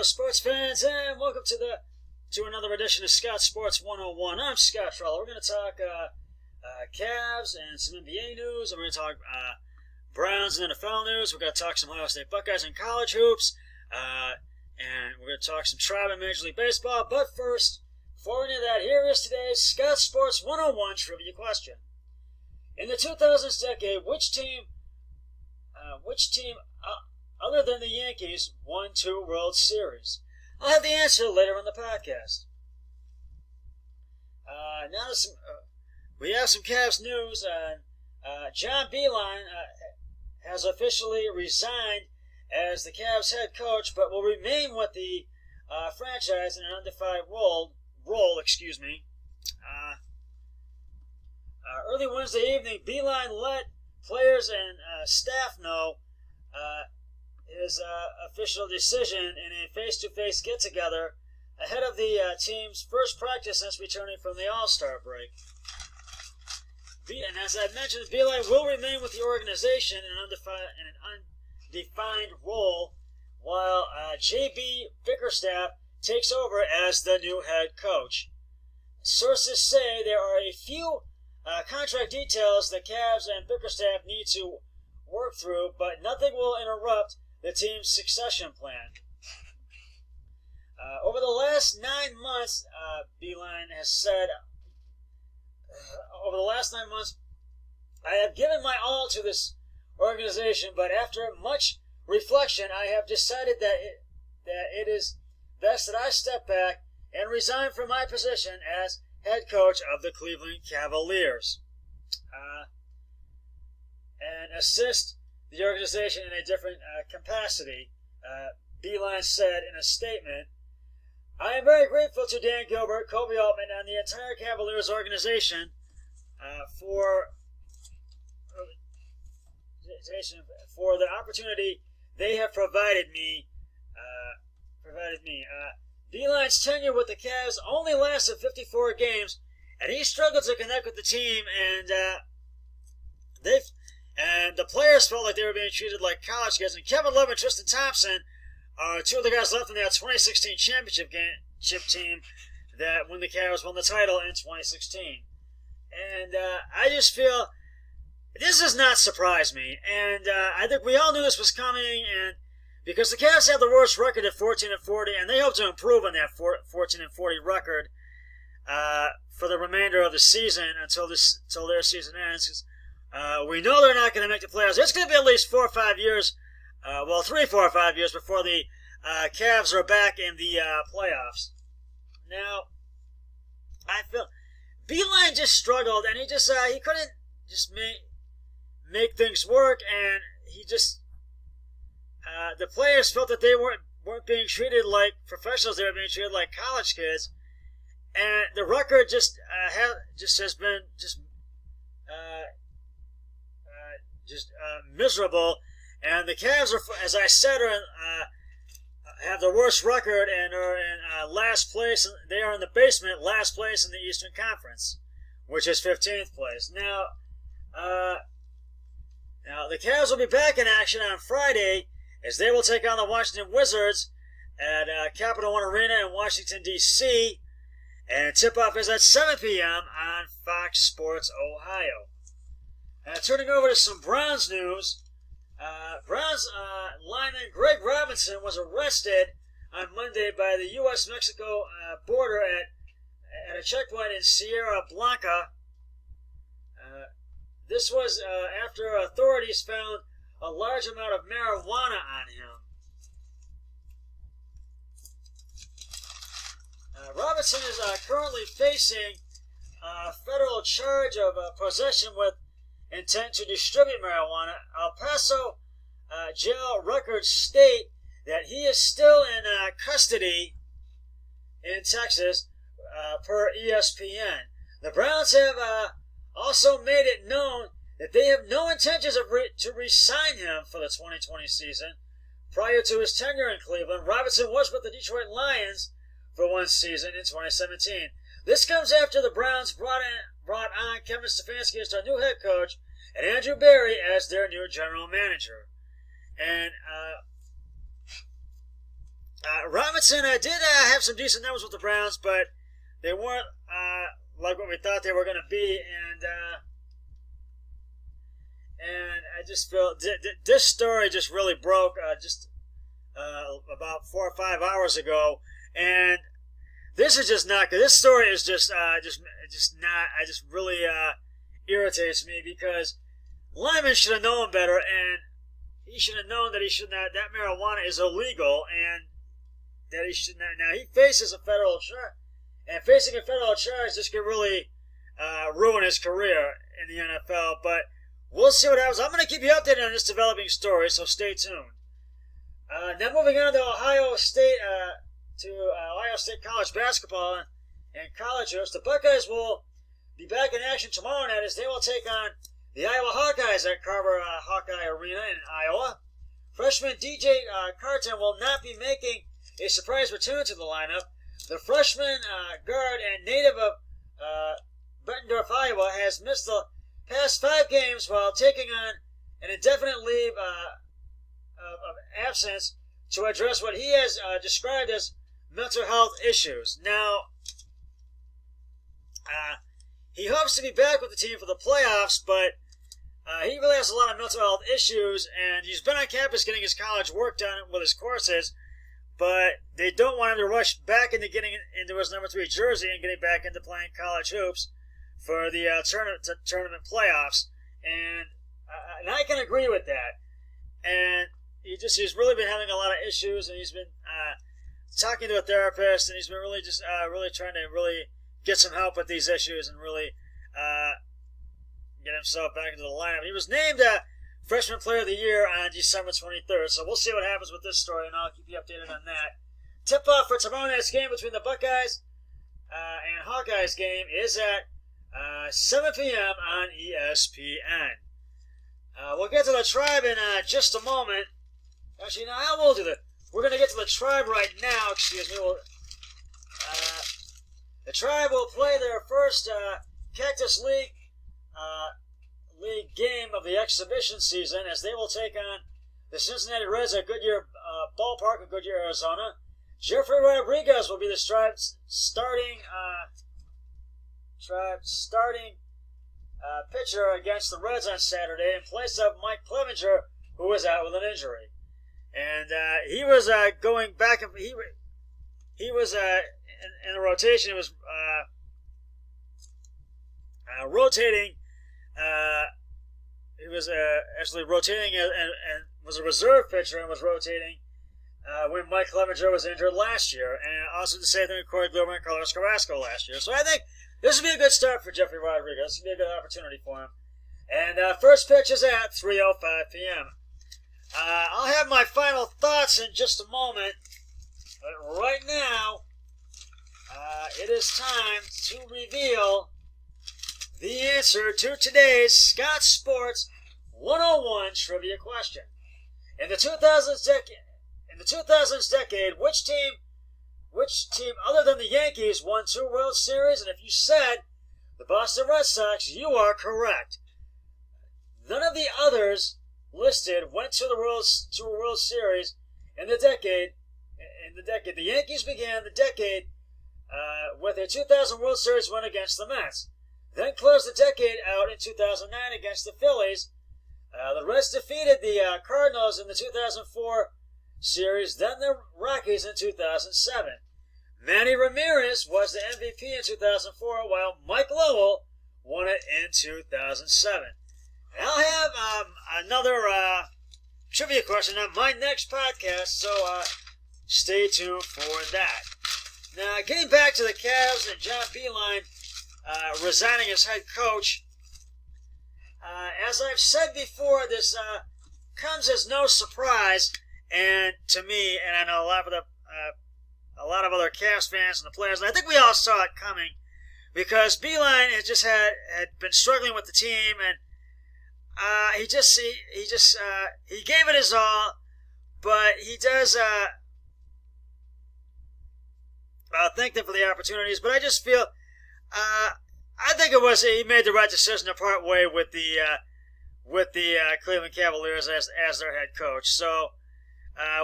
sports fans, and welcome to another edition of Scott Sports 101. I'm Scott Treller. We're going to talk Cavs and some NBA news, and we're going to talk Browns and NFL news. We're going to talk some Ohio State Buckeyes and college hoops, and we're going to talk some Tribe and Major League Baseball. But first, before we do that, here is today's Scott Sports 101 trivia question. In the 2000s decade, which team other than the Yankees won 2 World Series? I'll have the answer later in the podcast. Now we have some Cavs news. John Beilein has officially resigned as the Cavs head coach, but will remain with the franchise in an undefined role. Early Wednesday evening, Beilein let players and staff know his official decision in a face-to-face get-together ahead of the team's first practice since returning from the All-Star break. And as I mentioned, Beilein will remain with the organization in an undefined role while J.B. Bickerstaff takes over as the new head coach. Sources say there are a few contract details the Cavs and Bickerstaff need to work through, but nothing will interrupt the team's succession plan. Over the last 9 months, Beilein has said, I have given my all to this organization, but after much reflection, I have decided that it is best that I step back and resign from my position as head coach of the Cleveland Cavaliers and assist the organization in a different capacity. Beilein said in a statement, I am very grateful to Dan Gilbert, Kobe Altman, and the entire Cavaliers organization for the opportunity they have provided me. Beilein's tenure with the Cavs only lasted 54 games, and he struggled to connect with the team, and the players felt like they were being treated like college kids. And Kevin Love and Tristan Thompson are 2 of the guys left in that 2016 championship team that when the Cavs won the title in 2016. And I just feel this does not surprise me. And I think we all knew this was coming, and because the Cavs have the worst record at 14-40, and they hope to improve on that 14-40 record for the remainder of the season until their season ends. We know they're not going to make the playoffs. It's going to be at least 4 or 5 years, 3, 4, or 5 years before the Cavs are back in the playoffs. Now, I feel Beilein just struggled, and he couldn't just make things work, and he just the players felt that they weren't being treated like professionals; they were being treated like college kids, and the record has been miserable. And the Cavs are, as I said, have the worst record and are in last place. They are in the basement, last place in the Eastern Conference, which is 15th place. Now the Cavs will be back in action on Friday as they will take on the Washington Wizards at Capital One Arena in Washington, D.C., and tip-off is at 7 p.m. on Fox Sports Ohio. Turning over to some Browns news, Browns lineman Greg Robinson was arrested on Monday by the U.S.-Mexico border at a checkpoint in Sierra Blanca. This was after authorities found a large amount of marijuana on him. Robinson is currently facing a federal charge of possession with intent to distribute marijuana. El Paso jail records state that he is still in custody in Texas, per ESPN. The Browns have also made it known that they have no intentions to re-sign him for the 2020 season. Prior to his tenure in Cleveland, Robinson was with the Detroit Lions for 1 season in 2017. This comes after the Browns brought on Kevin Stefanski as their new head coach and Andrew Berry as their new general manager. And Robinson did have some decent numbers with the Browns, but they weren't like what we thought they were going to be, and I just feel this story just really broke about 4 or 5 hours ago, and this is just not good. This story is just not. I just really irritates me because Lyman should have known better, and he should have known that he should not. That marijuana is illegal, and that he should not. Now he faces a federal charge, and facing a federal charge just could really ruin his career in the NFL. But we'll see what happens. I'm going to keep you updated on this developing story, so stay tuned. Now moving on to Ohio State college basketball and college hoops. The Buckeyes will be back in action tomorrow night as they will take on the Iowa Hawkeyes at Carver Hawkeye Arena in Iowa. Freshman DJ Carton will not be making a surprise return to the lineup. The freshman guard and native of Bettendorf, Iowa, has missed the past 5 games while taking on an indefinite leave of absence to address what he has described as mental health issues. Now, he hopes to be back with the team for the playoffs, but he really has a lot of mental health issues, and he's been on campus getting his college work done with his courses, but they don't want him to rush back into getting into his number 3 jersey and getting back into playing college hoops for the tournament playoffs, and I can agree with that. And he's really been having a lot of issues, and he's been talking to a therapist, and he's been really just really trying to really get some help with these issues and really get himself back into the lineup. He was named Freshman Player of the Year on December 23rd, so we'll see what happens with this story, and I'll keep you updated on that. Tip-off for tomorrow night's game between the Buckeyes and Hawkeyes game is at 7 p.m. on ESPN. We'll get to the Tribe in just a moment. Actually, no, I will do that. We're going to get to the Tribe right now. Excuse me. The Tribe will play their first Cactus League game of the exhibition season as they will take on the Cincinnati Reds at Goodyear Ballpark in Goodyear, Arizona. Jeffrey Rodriguez will be the Tribe's starting pitcher against the Reds on Saturday in place of Mike Clevenger, who was out with an injury. And he was going back and he was in the rotation. He was rotating. He was actually rotating and was a reserve pitcher and was rotating when Mike Clevenger was injured last year, and also the same thing with Corey Glover and Carlos Carrasco last year. So I think this would be a good start for Jeffrey Rodriguez. This would be a good opportunity for him. And first pitch is at 3:05 p.m. I'll have my final thoughts in just a moment, but right now, it is time to reveal the answer to today's Scott Sports 101 trivia question. In the 2000s decade, which team other than the Yankees won 2 World Series? And if you said the Boston Red Sox, you are correct. None of the others listed went to a World Series in the decade. The Yankees began the decade with a 2000 World Series win against the Mets. Then closed the decade out in 2009 against the Phillies. The Reds defeated the Cardinals in the 2004 series, then the Rockies in 2007. Manny Ramirez was the MVP in 2004, while Mike Lowell won it in 2007. And I'll have another trivia question on my next podcast, so stay tuned for that. Now, getting back to the Cavs and John Beilein resigning as head coach, as I've said before, this comes as no surprise, and to me, and I know a lot of other Cavs fans and the players, and I think we all saw it coming, because Beilein had been struggling with the team, and he gave it his all, but he does thank them for the opportunities. But I just feel I think he made the right decision to part way with the Cleveland Cavaliers as their head coach. So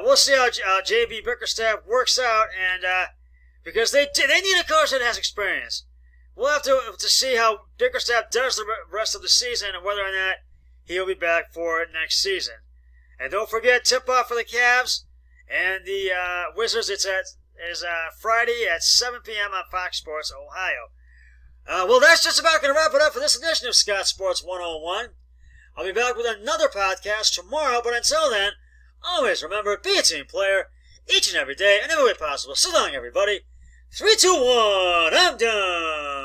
we'll see how JB Bickerstaff works out, and because they need a coach that has experience. We'll have to see how Bickerstaff does the rest of the season and whether or not he'll be back for it next season. And don't forget, tip-off for the Cavs and the Wizards. Is Friday at 7 p.m. on Fox Sports Ohio. Well, that's just about going to wrap it up for this edition of Scott Sports 101. I'll be back with another podcast tomorrow, but until then, always remember, be a team player each and every day and every way possible. So long, everybody. 3, 2, 1, I'm done.